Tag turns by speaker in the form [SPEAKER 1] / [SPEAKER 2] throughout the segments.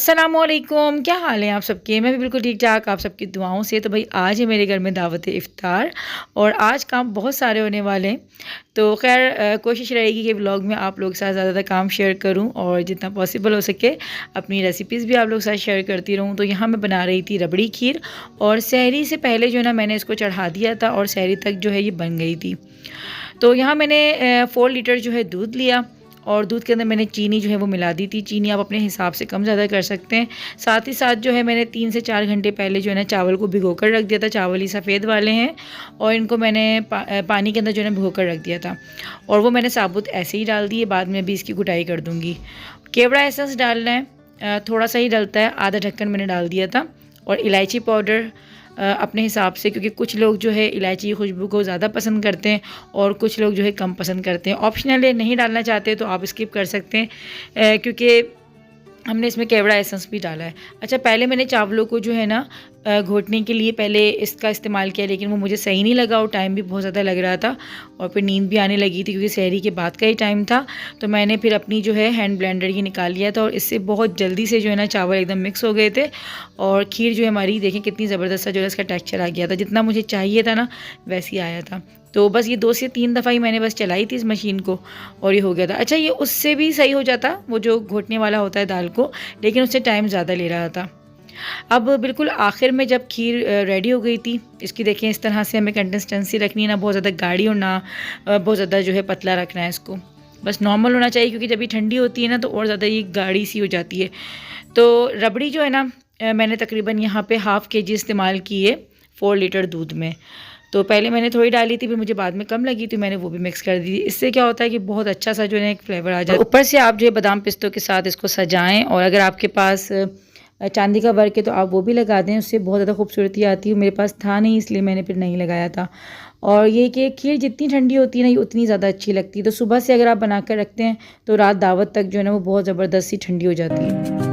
[SPEAKER 1] अस्सलामुअलैकुम, क्या हाल है आप सबके। मैं भी बिल्कुल ठीक ठाक, आप सबकी दुआओं से। तो भाई आज है मेरे घर में दावत इफ़्तार और आज काम बहुत सारे होने वाले हैं। तो खैर कोशिश रहेगी कि व्लॉग में आप लोग के साथ ज़्यादा काम शेयर करूं और जितना पॉसिबल हो सके अपनी रेसिपीज़ भी आप लोग के साथ शेयर करती रहूं। तो यहाँ मैं बना रही थी रबड़ी खीर और सहरी से पहले जो है ना मैंने इसको चढ़ा दिया था और सहरी तक जो है ये बन गई थी। तो यहाँ मैंने 4 लीटर जो है दूध लिया और दूध के अंदर मैंने चीनी जो है वो मिला दी थी। चीनी आप अपने हिसाब से कम ज़्यादा कर सकते हैं। साथ ही साथ जो है मैंने 3 से 4 घंटे पहले जो है ना चावल को भिगो कर रख दिया था। चावल ही सफ़ेद वाले हैं और इनको मैंने पानी के अंदर जो है ना भिगो कर रख दिया था और वो मैंने साबुत ऐसे ही डाल दिए। बाद में भी इसकी कुटाई कर दूँगी। केवड़ा एसेंस डालना है, थोड़ा सा ही डलता है, आधा ढक्कन मैंने डाल दिया था। और इलायची पाउडर अपने हिसाब से, क्योंकि कुछ लोग जो है इलायची की खुशबू को ज़्यादा पसंद करते हैं और कुछ लोग जो है कम पसंद करते हैं। ऑप्शनल है, नहीं डालना चाहते तो आप स्किप कर सकते हैं क्योंकि हमने इसमें केवड़ा एसेंस भी डाला है। अच्छा, पहले मैंने चावलों को जो है ना घोटने के लिए पहले इसका इस्तेमाल किया, लेकिन वो मुझे सही नहीं लगा और टाइम भी बहुत ज़्यादा लग रहा था और फिर नींद भी आने लगी थी क्योंकि सहरी के बाद का ही टाइम था। तो मैंने फिर अपनी जो है हैंड ब्लेंडर ही निकाल लिया था और इससे बहुत जल्दी से जो है ना चावल एकदम मिक्स हो गए थे और खीर जो है हमारी देखें कितनी ज़बरदस्त सा जो है इसका टेक्स्चर आ गया था। जितना मुझे चाहिए था ना वैसे ही आया था। तो बस ये 2 से 3 दफ़ा ही मैंने बस चलाई थी इस मशीन को और ये हो गया था। अच्छा, ये उससे भी सही हो जाता वो जो घोटने वाला होता है दाल को, लेकिन उससे टाइम ज़्यादा ले रहा था। अब बिल्कुल आखिर में जब खीर रेडी हो गई थी, इसकी देखें इस तरह से हमें कंसिस्टेंसी रखनी है, ना बहुत ज़्यादा गाढ़ी और ना बहुत ज़्यादा जो है पतला रखना है। इसको बस नॉर्मल होना चाहिए क्योंकि जब ये ठंडी होती है ना तो और ज़्यादा ये गाढ़ी सी हो जाती है। तो रबड़ी जो है ना मैंने तकरीबन यहाँ पे ½ kg इस्तेमाल की है 4 लीटर दूध में। तो पहले मैंने थोड़ी डाली थी, फिर मुझे बाद में कम लगी तो मैंने वो भी मिक्स कर दी। इससे क्या होता है कि बहुत अच्छा सा जो है एक फ्लेवर आ जाता है। ऊपर से आप जो है बादाम पिस्तों के साथ इसको सजाएं और अगर आपके पास चांदी का वर्क है तो आप वो भी लगा दें, उससे बहुत ज़्यादा खूबसूरती आती है। मेरे पास था नहीं इसलिए मैंने फिर नहीं लगाया था। और ये कि खीर जितनी ठंडी होती है ना ये उतनी ज़्यादा अच्छी लगती है। तो सुबह से अगर आप बना कर रखते हैं तो रात दावत तक जो है ना वो बहुत ज़बरदस्त सी ठंडी हो जाती है।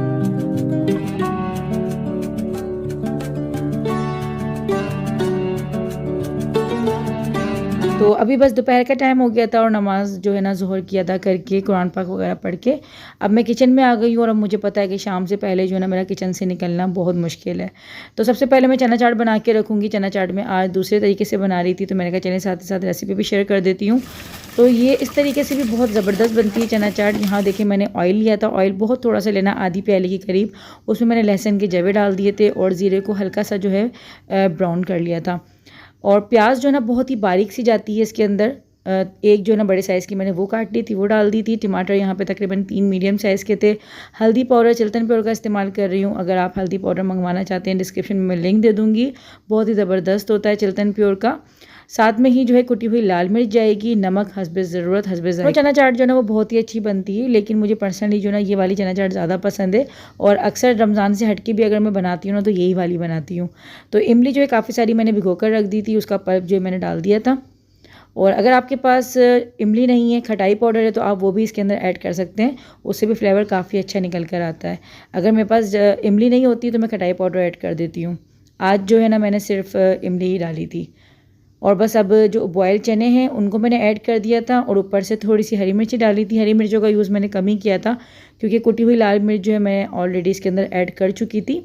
[SPEAKER 1] तो अभी बस दोपहर का टाइम हो गया था और नमाज़ जो है ना ज़ोहर की अदा करके कुरान पाक वगैरह पढ़ के अब मैं किचन में आ गई हूँ और अब मुझे पता है कि शाम से पहले जो है ना मेरा किचन से निकलना बहुत मुश्किल है। तो सबसे पहले मैं चना चाट बना के रखूँगी। चना चाट में आज दूसरे तरीके से बना रही थी तो मैंने कहा चलें साथ ही साथ रेसिपी भी शेयर कर देती हूँ। तो ये इस तरीके से भी बहुत ज़बरदस्त बनती है चना चाट। यहाँ देखिए मैंने ऑयल लिया था, ऑयल बहुत थोड़ा सा लेना, आधी प्याली के करीब। उसमें मैंने लहसुन के जवे डाल दिए थे और ज़ीरे को हल्का सा जो है ब्राउन कर लिया था। और प्याज जो है ना बहुत ही बारीक सी जाती है इसके अंदर। एक जो है ना बड़े साइज़ की मैंने वो काट ली थी, वो डाल दी थी। टमाटर यहाँ पे तकरीबन 3 मीडियम साइज़ के थे। हल्दी पाउडर चिल्टन पाउडर का इस्तेमाल कर रही हूँ। अगर आप हल्दी पाउडर मंगवाना चाहते हैं डिस्क्रिप्शन में मैं लिंक दे दूँगी। बहुत ही ज़बरदस्त होता है चिल्टन प्योर का। साथ में ही जो है कुटी हुई लाल मिर्च जाएगी, नमक हस्बे ज़रूरत हस्बे ज़ायक़ा। चना चाट जो है ना वो बहुत ही अच्छी बनती है, लेकिन मुझे पर्सनली जो है ना ये वाली चना चाट ज़्यादा पसंद है और अक्सर रमज़ान से हटके भी अगर मैं बनाती हूँ ना तो यही वाली बनाती हूँ। तो इमली जो है काफ़ी सारी मैंने भिगो कर रख दी थी, उसका पल्प जो है मैंने डाल दिया था। और अगर आपके पास इमली नहीं है, खटाई पाउडर है, तो आप वो भी इसके अंदर ऐड कर सकते हैं, उससे भी फ्लेवर काफ़ी अच्छा निकल कर आता है। अगर मेरे पास इमली नहीं होती तो मैं खटाई पाउडर ऐड कर देती हूँ। आज जो है ना मैंने सिर्फ इमली ही डाली थी। और बस अब जो बॉयल चने हैं उनको मैंने ऐड कर दिया था और ऊपर से थोड़ी सी हरी मिर्ची डाली थी। हरी मिर्चों का यूज़ मैंने कम ही किया था क्योंकि कुटी हुई लाल मिर्च जो है मैं ऑलरेडी इसके अंदर ऐड कर चुकी थी।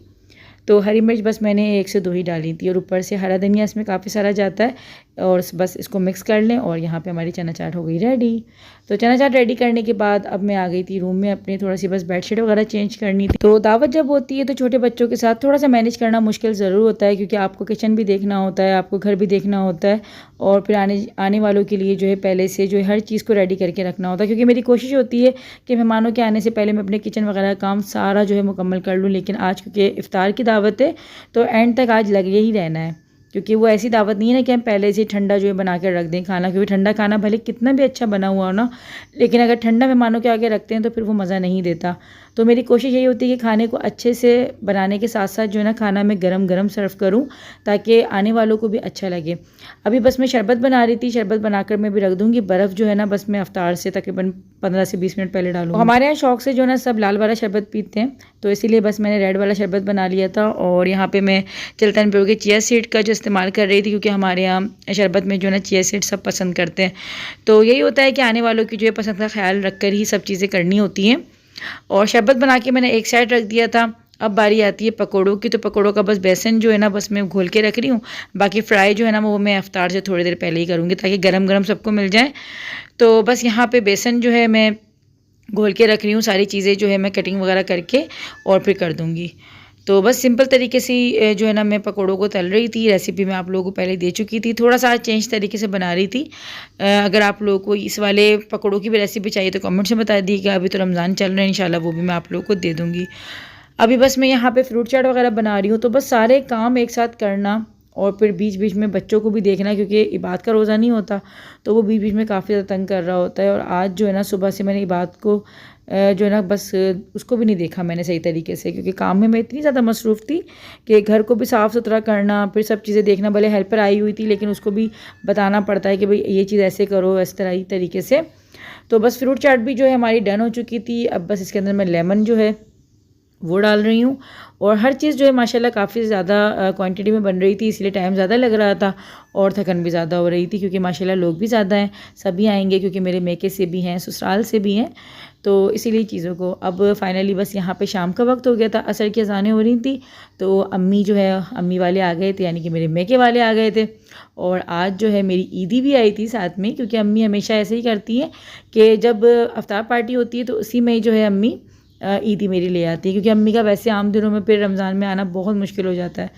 [SPEAKER 1] तो हरी मिर्च बस मैंने 1 से 2 ही डाली थी और ऊपर से हरा धनिया इसमें काफ़ी सारा जाता है। और बस इसको मिक्स कर लें और यहाँ पे हमारी चना चाट हो गई रेडी। तो चना चाट रेडी करने के बाद अब मैं आ गई थी रूम में अपने, थोड़ा सी बस बेडशीट वगैरह चेंज करनी थी। तो दावत जब होती है तो छोटे बच्चों के साथ थोड़ा सा मैनेज करना मुश्किल ज़रूर होता है क्योंकि आपको किचन भी देखना होता है, आपको घर भी देखना होता है और फिर आने वालों के लिए जो है पहले से जो है हर चीज़ को रेडी करके रखना होता है। क्योंकि मेरी कोशिश होती है कि मेहमानों के आने से पहले मैं अपने किचन वगैरह काम सारा जो है मुकम्मल कर लूँ, लेकिन आज क्योंकि इफ्तार की दावत है तो एंड तक आज लगे ही रहना है। क्योंकि वो ऐसी दावत नहीं है ना कि हम पहले से ठंडा जो है बना कर रख दें खाना, क्योंकि ठंडा खाना भले कितना भी अच्छा बना हुआ हो ना, लेकिन अगर ठंडा मेहमानों के आगे रखते हैं तो फिर वो मज़ा नहीं देता। तो मेरी कोशिश यही होती है कि खाने को अच्छे से बनाने के साथ साथ जो है ना खाना मैं गरम गरम सर्व करूं ताकि आने वालों को भी अच्छा लगे। अभी बस मैं शरबत बना रही थी, शरबत बनाकर मैं भी रख दूँगी। बर्फ़ जो है ना बस मैं अफ्तार से तकरीबन 15 से 20 मिनट पहले डालूँगी। हमारे यहाँ शौक़ से जो है ना सब लाल वाला शरबत पीते हैं, तो इसीलिए बस मैंने रेड वाला शरबत बना लिया था। और यहाँ पे मैं चिल्टन प्योर के चिया सीड का जो इस्तेमाल कर रही थी क्योंकि हमारे यहाँ शरबत में जो है ना चिया सीड सब पसंद करते हैं। तो यही होता है कि आने वालों की जो है पसंद का ख्याल रख कर ही सब चीज़ें करनी होती हैं। और शरबत बना के मैंने एक साइड रख दिया था। अब बारी आती है पकोड़ों की। तो पकोड़ों का बस बेसन जो है ना बस मैं घोल के रख रही हूँ। बाकी फ्राई जो है ना वो मैं इफ्तार से थोड़ी देर पहले ही करूँगी ताकि गरम गरम सबको मिल जाए। तो बस यहाँ पे बेसन जो है मैं घोल के रख रही हूँ, सारी चीज़ें जो है मैं कटिंग वगैरह करके और फिर कर दूँगी। तो बस सिंपल तरीके से जो है ना मैं पकोड़ों को तल रही थी। रेसिपी मैं आप लोगों को पहले दे चुकी थी, थोड़ा सा चेंज तरीके से बना रही थी। अगर आप लोगों को इस वाले पकोड़ों की भी रेसिपी चाहिए तो कमेंट्स में बता दीजिएगा। अभी तो रमज़ान चल रहा है, इंशाल्लाह वो भी मैं आप लोगों को दे दूँगी। अभी बस मैं यहाँ पे फ्रूट चाट वगैरह बना रही हूँ। तो बस सारे काम एक साथ करना और फिर बीच बीच में बच्चों को भी देखना, क्योंकि इबाद का रोज़ा नहीं होता तो वो बीच बीच में काफ़ी ज़्यादा तंग कर रहा होता है। और आज जो है ना सुबह से मैंने इबाद को जो है ना बस उसको भी नहीं देखा मैंने सही तरीके से, क्योंकि काम में मैं इतनी ज़्यादा मसरूफ़ थी कि घर को भी साफ़ सुथरा करना, फिर सब चीज़ें देखना। भले हेल्पर आई हुई थी लेकिन उसको भी बताना पड़ता है कि भाई ये चीज़ ऐसे करो, इस तरह ही तरीके से। तो बस फ्रूट चाट भी जो है हमारी डन हो चुकी थी। अब बस इसके अंदर मैं लेमन जो है वो डाल रही हूँ। और हर चीज़ जो है माशाल्लाह काफ़ी ज़्यादा क्वांटिटी में बन रही थी, इसलिए टाइम ज़्यादा लग रहा था और थकन भी ज़्यादा हो रही थी, क्योंकि माशाल्लाह लोग भी ज़्यादा हैं, सभी आएंगे क्योंकि मेरे मेके से भी हैं, ससुराल से भी हैं। तो इसीलिए चीज़ों को अब फाइनली बस यहाँ पे शाम का वक्त हो गया था, असर की अज़ानें हो रही थी। तो अम्मी जो है अम्मी वाले आ गए थे, यानी कि मेरे मेके वाले आ गए थे। और आज जो है मेरी ईदी भी आई थी साथ में, क्योंकि अम्मी हमेशा ऐसे ही करती हैं कि जब अफ्तार पार्टी होती है तो उसी में जो है अम्मी ईदी मेरी ले आती है, क्योंकि अम्मी का वैसे आम दिनों में फिर रमज़ान में आना बहुत मुश्किल हो जाता है।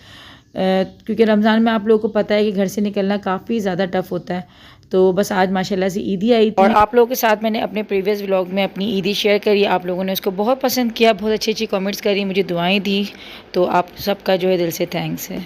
[SPEAKER 1] क्योंकि रमज़ान में आप लोगों को पता है कि घर से निकलना काफ़ी ज़्यादा टफ होता है। तो बस आज माशाल्लाह से ईदी आई थी और आप लोगों के साथ मैंने अपने प्रीवियस व्लॉग में अपनी ईदी शेयर करी। आप लोगों ने उसको बहुत पसंद किया, बहुत अच्छी अच्छी कमेंट्स करी, मुझे दुआएं दी। तो आप सबका जो है दिल से थैंक्स है।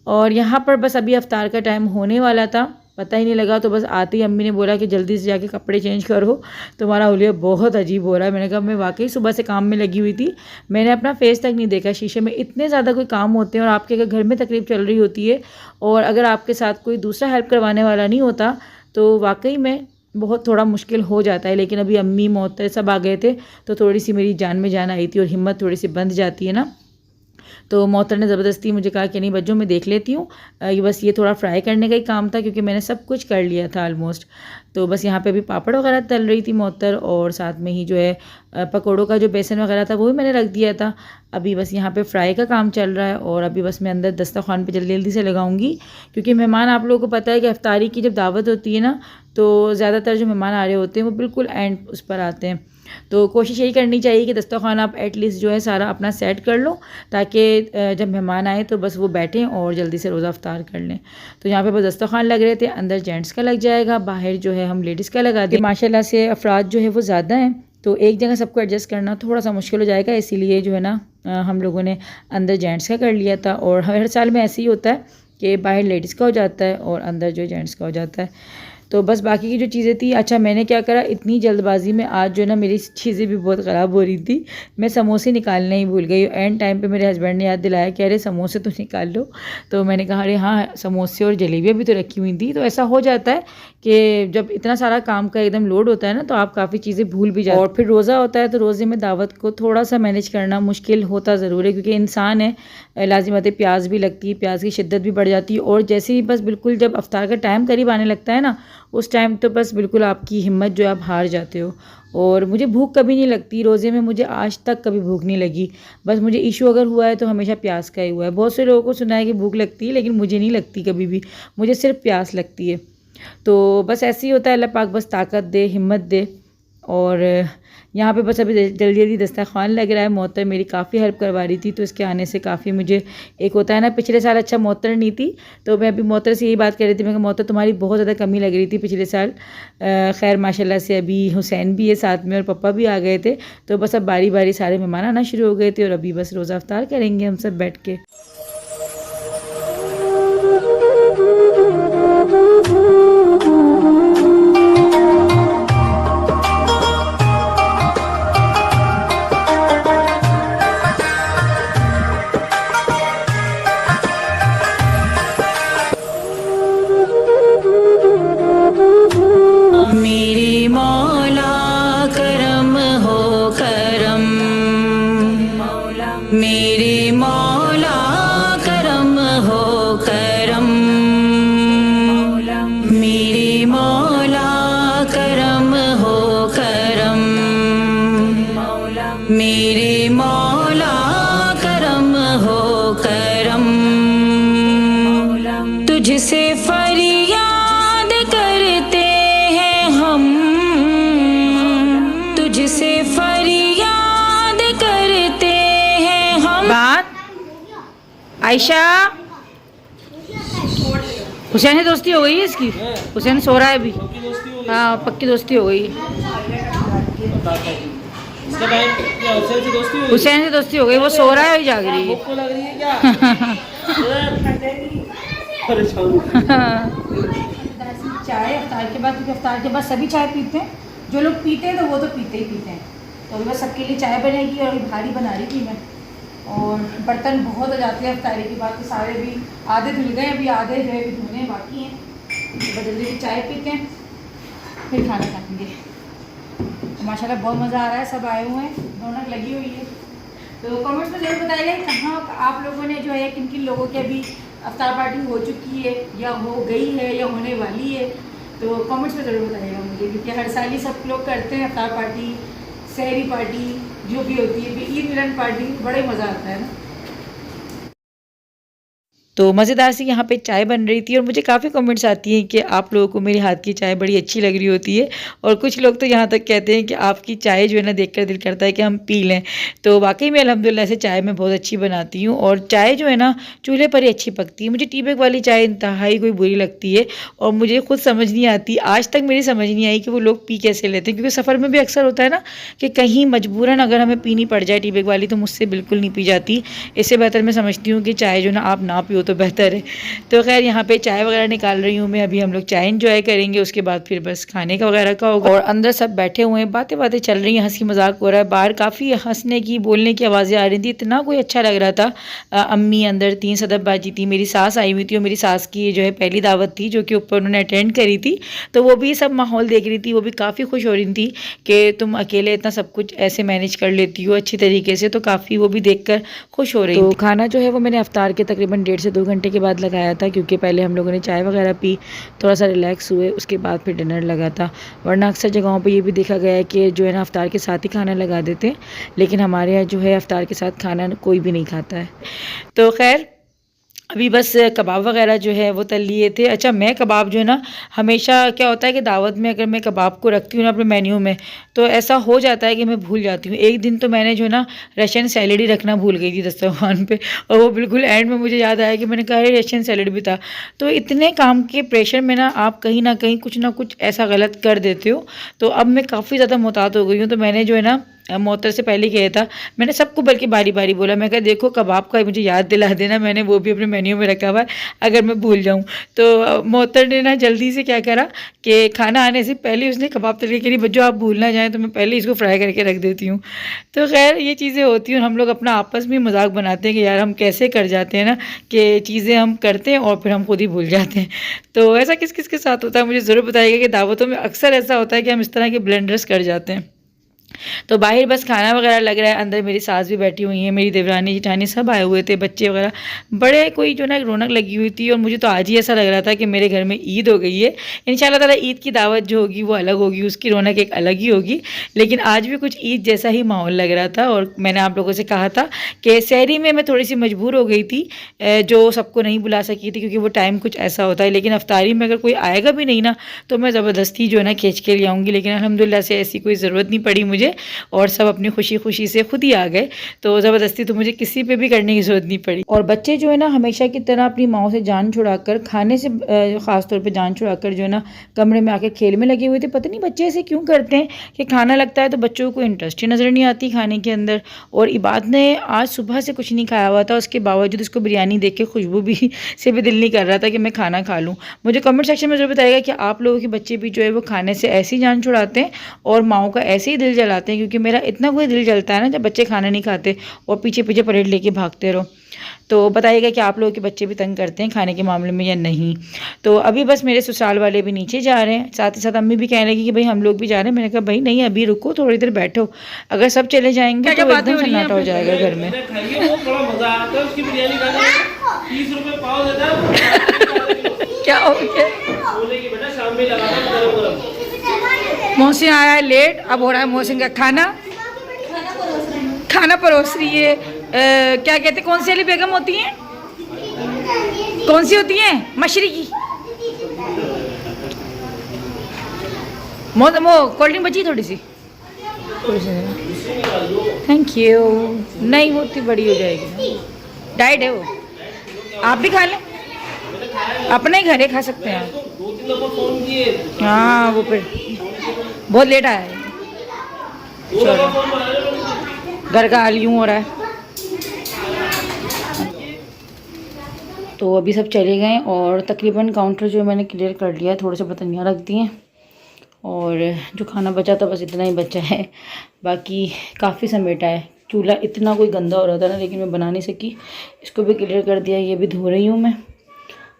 [SPEAKER 1] और यहाँ पर बस अभी अफ्तार का टाइम होने वाला था, पता ही नहीं लगा। तो बस आते ही अम्मी ने बोला कि जल्दी से जाके कपड़े चेंज करो, तुम्हारा हुलिया बहुत अजीब हो रहा है। मैंने कहा मैं वाकई सुबह से काम में लगी हुई थी, मैंने अपना फेस तक नहीं देखा शीशे में। इतने ज़्यादा कोई काम होते हैं और आपके अगर घर में तकलीफ चल रही होती है और अगर आपके साथ कोई दूसरा हेल्प करवाने वाला नहीं होता तो वाकई में बहुत थोड़ा मुश्किल हो जाता है। लेकिन अभी अम्मी मोहतर सब आ गए थे तो थोड़ी सी मेरी जान में जान आई थी और हिम्मत थोड़ी सी बंध जाती है ना। तो मोहतर ने ज़बरदस्ती मुझे कहा कि नहीं बच्चों मैं देख लेती हूँ, ये बस ये थोड़ा फ्राई करने का ही काम था, क्योंकि मैंने सब कुछ कर लिया था ऑलमोस्ट। तो बस यहाँ पे अभी पापड़ वगैरह तल रही थी मोहतर, और साथ में ही जो है पकौड़ों का जो बेसन वगैरह था वो भी मैंने रख दिया था। अभी बस यहाँ पे फ्राई का काम चल रहा है और अभी बस मैं अंदर दस्तरखान पे जल्दी जल्दी से लगाऊंगी, क्योंकि मेहमान आप लोगों को पता है कि इफ्तारी की जब दावत होती है ना तो ज़्यादातर जो मेहमान आ रहे होते हैं वो बिल्कुल एंड उस पर आते हैं। तो कोशिश यही करनी चाहिए कि दस्तरखान आप एटलीस्ट जो है सारा अपना सेट कर लो, ताकि जब मेहमान आए तो बस वो बैठें और जल्दी से रोज़ा अफ्तार कर लें। तो यहाँ पे बस दस्तरखान लग रहे थे, अंदर जेंट्स का लग जाएगा, बाहर जो है हम लेडीज़ का लगा दें। माशाल्लाह से अफराद जो है वो ज़्यादा हैं तो एक जगह सबको एडजस्ट करना थोड़ा सा मुश्किल हो जाएगा, इसीलिए जो है ना हम लोगों ने अंदर जेंट्स का कर लिया था। और हर साल में ऐसे ही होता है कि बाहर लेडीज़ का हो जाता है और अंदर जो जेंट्स का हो जाता है। तो बस बाकी की जो चीज़ें थी, अच्छा मैंने क्या करा, इतनी जल्दबाजी में आज जो है ना मेरी चीज़ें भी बहुत ख़राब हो रही थी, मैं समोसे निकालना ही भूल गई। एंड टाइम पे मेरे हस्बैंड ने याद दिलाया कि अरे समोसे तो निकाल लो। तो मैंने कहा अरे हाँ समोसे और जलेबियाँ भी तो रखी हुई थी। तो ऐसा हो जाता है कि जब इतना सारा काम का एकदम लोड होता है ना तो आप काफ़ी चीज़ें भूल भी जाते हैं। और फिर रोज़ा होता है तो रोज़े में दावत को थोड़ा सा मैनेज करना मुश्किल होता ज़रूर है, क्योंकि इंसान है, लाजिम बात है प्याज भी लगती है, प्याज की शिद्दत भी बढ़ जाती है। और जैसे ही बस बिल्कुल जब अफ्तार का टाइम करीब आने लगता है ना उस टाइम तो बस बिल्कुल आपकी हिम्मत जो है आप हार जाते हो। और मुझे भूख कभी नहीं लगती रोज़े में, मुझे आज तक कभी भूख नहीं लगी। बस मुझे इशू अगर हुआ है तो हमेशा प्यास का ही हुआ है। बहुत से लोगों को सुना है कि भूख लगती है, लेकिन मुझे नहीं लगती कभी भी, मुझे सिर्फ प्यास लगती है। तो बस ऐसे ही होता है, अल्लाह पाक बस ताकत दे, हिम्मत दे। और यहाँ पे बस अभी जल्दी जल्दी दस्तरखान लग रहा है। मोहतर मेरी काफ़ी हेल्प करवा रही थी, तो इसके आने से काफ़ी मुझे एक होता है ना, पिछले साल अच्छा मोहतर नहीं थी तो मैं अभी मोहतर से यही बात कर रही थी, मैं कहा मोहतर तुम्हारी बहुत ज़्यादा कमी लग रही थी पिछले साल। खैर माशाल्लाह से अभी हुसैन भी है साथ में और पप्पा भी आ गए थे, तो बस अब बारी बारी सारे मेहमान आना शुरू हो गए थे और अभी बस रोज़ा अफ्तार करेंगे हम सब बैठ के। मेरे मौला करम हो करम, मेरे मौला करम हो करम, मेरे मौला करम हो करम, आयशा, हुसैन से दोस्ती हो गई है इसकी। हुसैन सो रहा है अभी। हाँ पक्की दोस्ती हो गई। हुसैन से दोस्ती हो गई, वो सो रहा है अभी जाग रही है। चाय अफ्तार के बाद, क्योंकि अफ्तार के बाद सभी चाय पीते हैं। जो लोग पीते हैं तो वो तो पीते ही पीते हैं। तो अभी बस सबके लिए चाय बनेगी और भारी बना रही थी मैं। और बर्तन बहुत हो जाते हैं अफ्तारी के बाद, तो सारे भी आधे धुल गए, अभी आधे जो है भी धुलने बाकी हैं। तो जल्दी से चाय पीते हैं फिर खाना खाएंगे। तो माशाल्लाह बहुत मज़ा आ रहा है, सब आए हुए हैं, रौनक लगी हुई है। तो कमेंट्स में ज़रूर बताइएगा कहाँ आप लोगों ने जो है किन किन लोगों की अभी अफ्तार पार्टी हो चुकी है या हो गई है या होने वाली है। तो कमेंट्स में ज़रूर बताइएगा मुझे, क्योंकि हर साल ही सब लोग करते हैं अफ्तार पार्टी, सहरी पार्टी जो भी होती है, ईद मिलन पार्टी, बड़े मज़ा आता है ना। तो मज़ेदार सी यहाँ पे चाय बन रही थी और मुझे काफ़ी कमेंट्स आती हैं कि आप लोगों को मेरे हाथ की चाय बड़ी अच्छी लग रही होती है। और कुछ लोग तो यहाँ तक कहते हैं कि आपकी चाय जो है ना देखकर दिल करता है कि हम पी लें। तो वाकई में अल्हम्दुलिल्लाह से चाय मैं बहुत अच्छी बनाती हूँ और चाय जो है ना चूल्हे पर ही अच्छी पकती है। मुझे टी बैग वाली चाय इंतहाई कोई बुरी लगती है और मुझे खुद समझ नहीं आती, आज तक मेरी समझ नहीं आई कि वो लोग पी कैसे लेते हैं। क्योंकि सफ़र में भी अक्सर होता है ना कि कहीं मजबूरन अगर हमें पीनी पड़ जाए टी बैग वाली, तो मुझसे बिल्कुल नहीं पी जाती। इससे बेहतर मैं समझती हूँ कि चाय जो ना आप ना पियो तो बेहतर है। तो खैर यहाँ पे चाय वगैरह निकाल रही हूँ मैं, अभी हम लोग चाय एंजॉय करेंगे, उसके बाद फिर बस खाने का वगैरह का होगा। और अंदर सब बैठे हुए हैं, बातें बातें चल रही हैं, हंसी मजाक हो रहा है। बाहर काफ़ी हंसने की बोलने की आवाज़ें आ रही थी, इतना कोई अच्छा लग रहा था। अम्मी अंदर थी, सदबबाजी थी, मेरी सास आई हुई थी और मेरी सास की जो है पहली दावत थी जो कि ऊपर उन्होंने अटेंड करी थी। तो वो भी सब माहौल देख रही थी, वो भी काफ़ी खुश हो रही थी कि तुम अकेले इतना सब कुछ ऐसे मैनेज कर लेती हो अच्छी तरीके से। तो काफ़ी वो भी देखकर खुश हो रही थी। तो खाना जो है वो मैंने अफ्तार के तकरीबन 1.5 से 2 घंटे के बाद लगाया था, क्योंकि पहले हम लोगों ने चाय वगैरह पी, थोड़ा सा रिलैक्स हुए, उसके बाद फिर डिनर लगा था। वरना अक्सर जगहों पे ये भी देखा गया है कि जो है ना अफ्तार के साथ ही खाना लगा देते हैं, लेकिन हमारे यहाँ जो है अफ्तार के साथ खाना कोई भी नहीं खाता है। तो खैर अभी बस कबाब वगैरह जो है वो तल लिए थे। अच्छा, मैं कबाब जो है ना हमेशा क्या होता है कि दावत में अगर मैं कबाब को रखती हूँ ना अपने मेन्यू में, तो ऐसा हो जाता है कि मैं भूल जाती हूँ। एक दिन तो मैंने जो है ना रशियन सैलेड ही रखना भूल गई थी दस्तरखान पे, और वो बिल्कुल एंड में मुझे याद आया कि मैंने कहा रशियन सैलेड भी था। तो इतने काम के प्रेशर में ना आप कहीं ना कहीं कुछ ना कुछ ऐसा गलत कर देते हो। तो अब मैं काफ़ी ज़्यादा मुहतात हो गई हूँ। तो मैंने जो है ना मोहतर से पहले किया था, मैंने सबको बल्कि बारी बारी बोला, मैं कहा देखो कबाब का मुझे याद दिला देना, मैंने वो भी अपने मेन्यू में रखा हुआ है अगर मैं भूल जाऊँ। तो मोहतर ने ना जल्दी से क्या करा कि खाना आने से पहले उसने कबाब तरीके के लिए बच्चों आप भूल ना जाएँ तो मैं पहले इसको फ्राई करके रख देती हूँ। तो खैर ये चीज़ें होती हैं, हम लोग अपना आपस में मजाक बनाते हैं कि यार हम कैसे कर जाते हैं ना कि चीज़ें हम करते हैं और फिर हम खुद ही भूल जाते हैं। तो ऐसा किस किस के साथ होता है मुझे ज़रूर बताइएगा कि दावतों में अक्सर ऐसा होता है कि हम इस तरह के ब्लेंडर्स कर जाते हैं। तो बाहर बस खाना वगैरह लग रहा है, अंदर मेरी सास भी बैठी हुई हैं, मेरी देवरानी जिठानी सब आए हुए थे, बच्चे वगैरह, बड़े कोई जो ना रौनक लगी हुई थी। और मुझे तो आज ही ऐसा लग रहा था कि मेरे घर में ईद हो गई है। इंशाल्लाह ताला ईद की दावत जो होगी वो अलग होगी, उसकी रौनक एक अलग ही होगी। लेकिन आज भी कुछ ईद जैसा ही माहौल लग रहा था। और मैंने आप लोगों से कहा था कि सहरी में मैं थोड़ी सी मजबूर हो गई थी, जो सबको नहीं बुला सकी थी क्योंकि वो टाइम कुछ ऐसा होता है। लेकिन अफ्तारी में अगर कोई आएगा भी नहीं ना तो मैं ज़बरदस्ती जो है ना खींच के ले आऊँगी। लेकिन अल्हम्दुलिल्लाह से ऐसी कोई ज़रूरत नहीं पड़ी मुझे, और सब अपनी खुशी खुशी से खुद ही आ गए। तो ज़बरदस्ती तो मुझे किसी पे भी करने की ज़रूरत नहीं पड़ी। और बच्चे जो है ना हमेशा की तरह अपनी माओ से जान छुड़ाकर, खाने से ख़ास तौर पे जान छुड़ाकर जो है ना कमरे में आके खेल में लगे हुए थे। पता नहीं बच्चे ऐसे क्यों करते हैं कि खाना लगता है तो बच्चों को इंटरेस्ट ही नज़र नहीं आती खाने के अंदर। और इबाद ने आज सुबह से कुछ नहीं खाया हुआ था, उसके बावजूद उसको बिरयानी देख के खुशबू भी से भी दिल नहीं कर रहा था कि मैं खाना खा लूँ। मुझे कमेंट सेक्शन में ज़रूर बताइएगा कि आप लोगों के बच्चे भी जो है वो खाने से ऐसे ही जान छुड़ाते हैं और माओ का ऐसे ही दिल जलाते हैं। क्योंकि मेरा इतना कोई दिल जलता है ना जब बच्चे खाना नहीं खाते और पीछे पीछे प्लेट लेके भागते रहो। तो बताइएगा कि आप लोगों के बच्चे भी तंग करते हैं खाने के मामले में या नहीं। तो अभी बस मेरे ससुराल वाले भी नीचे जा रहे हैं, साथ ही साथ अम्मी भी कहने लगी कि भाई हम लोग भी जा रहे हैं। मैंने कहा भाई नहीं, अभी रुको, थोड़ी देर बैठो, अगर सब चले जाएंगे तो एकदम सन्नाटा हो जाएगा घर में। क्या हो गया? मोहसिन आया है लेट, अब हो रहा है मोहसिन का खाना परोस रही है। क्या कहते, कौन सी वाली बेगम होती हैं, कौन सी होती हैं? मशरी की। मोहम्मद कोल्ड ड्रिंक बची थोड़ी सी, थैंक यू। नहीं होती बड़ी हो जाएगी, डाइट है वो। आप भी खा लें, अपने ही घरे खा सकते हैं आप।
[SPEAKER 2] 2-3 दफा फोन किए,
[SPEAKER 1] हाँ वो फिर बहुत लेट आया है।
[SPEAKER 2] 2 दफा फोन मारा।
[SPEAKER 1] घर का हाल यूँ हो रहा है। तो अभी सब चले गए और तकरीबन काउंटर जो मैंने क्लियर कर लिया, थोड़े से बर्तन यहाँ रख दिए और जो खाना बचा था बस इतना ही बचा है, बाकी काफ़ी समेटा है। चूल्हा इतना कोई गंदा हो रहा था ना, लेकिन मैं बना नहीं सकी, इसको भी क्लियर कर दिया। ये भी धो रही हूँ मैं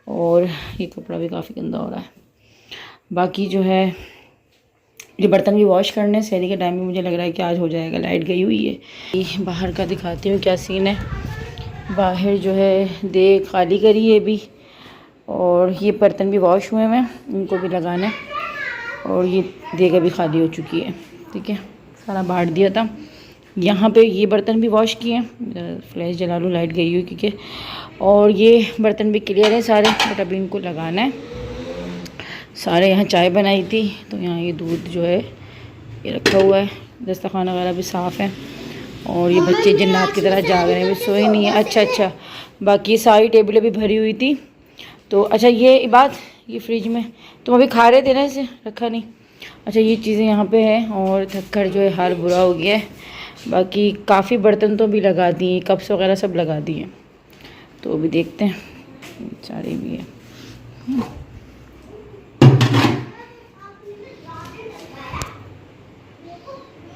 [SPEAKER 1] और ये कपड़ा भी काफ़ी गंदा हो रहा है। बाकी जो है ये बर्तन भी वॉश करने, शहरी के टाइम में मुझे लग रहा है कि आज हो जाएगा। लाइट गई हुई है। बाहर का दिखाती हूँ क्या सीन है। बाहर जो है दे खाली करी है अभी, और ये बर्तन भी वॉश हुए हैं, इनको भी लगाना है। और ये देगा भी खाली हो चुकी है, ठीक है, सारा बांट दिया था। यहाँ पे ये बर्तन भी वॉश किए हैं। फ्लैश जला लूँ, लाइट गई हुई क्योंकि। और ये बर्तन भी क्लियर है सारे, बट अभी इनको लगाना है सारे। यहाँ चाय बनाई थी तो यहाँ ये दूध जो है ये रखा हुआ है, दस्तरखाना वगैरह भी साफ़ है। और ये बच्चे जिन्नात की तरह जाग रहे हैं, अभी सोए नहीं है। अच्छा, बाकी सारी टेबलें भी भरी हुई थी। तो अच्छा ये बात, ये फ्रिज में तुम अभी खा रहे थे ना, इसे रखा नहीं। अच्छा ये चीज़ें यहाँ पे है। और थक्कर जो है हाल बुरा हो गया है। बाकी काफ़ी बर्तन तो भी लगा दिए, कप्स वगैरह सब लगा दिए। तो अभी देखते हैं, साड़ी भी है।